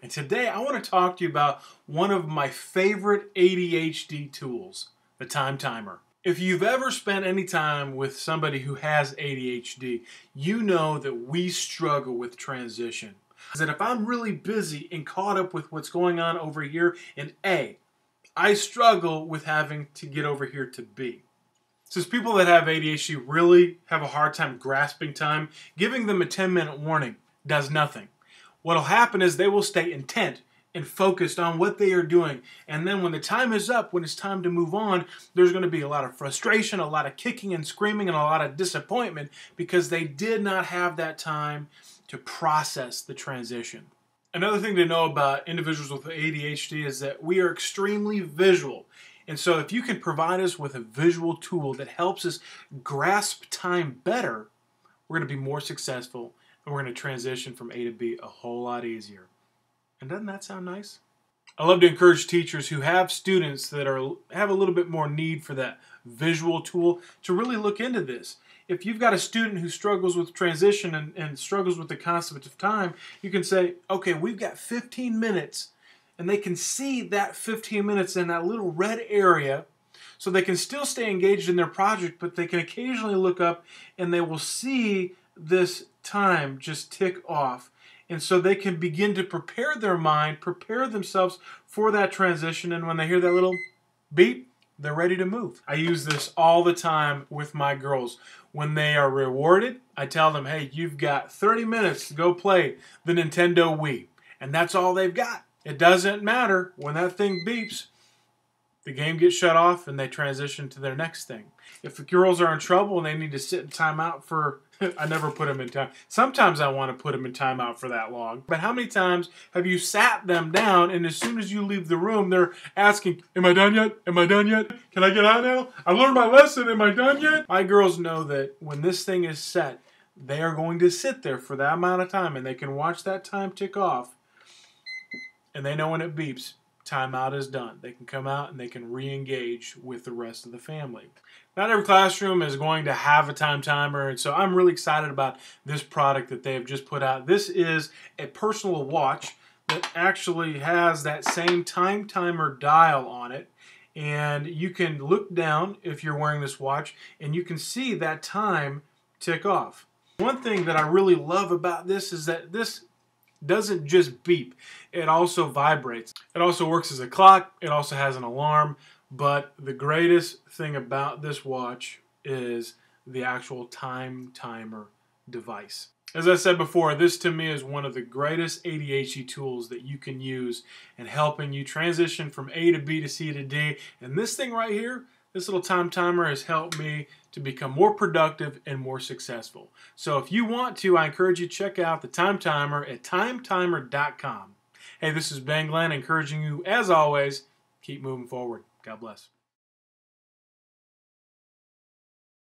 And today I want to talk to you about one of my favorite ADHD tools, the TimeTimer. If you've ever spent any time with somebody who has ADHD, you know that we struggle with transition. That if I'm really busy and caught up with what's going on over here in A, I struggle with having to get over here to B. Since people that have ADHD really have a hard time grasping time, giving them a 10-minute warning does nothing. What'll happen is they will stay intent and focused on what they are doing. And then when the time is up, when it's time to move on, there's going to be a lot of frustration, a lot of kicking and screaming, and a lot of disappointment because they did not have that time to process the transition. Another thing to know about individuals with ADHD is that we are extremely visual. And so if you can provide us with a visual tool that helps us grasp time better, we're going to be more successful and we're going to transition from A to B a whole lot easier. And doesn't that sound nice? I love to encourage teachers who have students that have a little bit more need for that visual tool to really look into this. If you've got a student who struggles with transition and struggles with the concept of time, you can say, okay, we've got 15 minutes, and they can see that 15 minutes in that little red area, so they can still stay engaged in their project, but they can occasionally look up and they will see this time just tick off. And so they can begin to prepare their mind, prepare themselves for that transition, and when they hear that little beep, they're ready to move. I use this all the time with my girls. When they are rewarded, I tell them, hey, you've got 30 minutes to go play the Nintendo Wii. And that's all they've got. It doesn't matter. When that thing beeps, the game gets shut off and they transition to their next thing. If the girls are in trouble and they need to sit in timeout for, I never put them in time. Sometimes I want to put them in timeout for that long. But how many times have you sat them down and as soon as you leave the room, they're asking, am I done yet? Am I done yet? Can I get out now? I learned my lesson. Am I done yet? My girls know that when this thing is set, they are going to sit there for that amount of time and they can watch that time tick off. And they know when it beeps, timeout is done. They can come out and they can re-engage with the rest of the family. Not every classroom is going to have a time timer, and so I'm really excited about this product that they have just put out. This is a personal watch that actually has that same time timer dial on it, and you can look down if you're wearing this watch and you can see that time tick off. One thing that I really love about this is that this doesn't just beep, it also vibrates. It also works as a clock, it also has an alarm, but the greatest thing about this watch is the actual time timer device. As I said before, this to me is one of the greatest ADHD tools that you can use in helping you transition from A to B to C to D. And this thing right here, this little time timer has helped me to become more productive and more successful. So if you want to, I encourage you to check out the TimeTimer at TimeTimer.com. Hey, this is Ben Glenn encouraging you, as always, keep moving forward. God bless.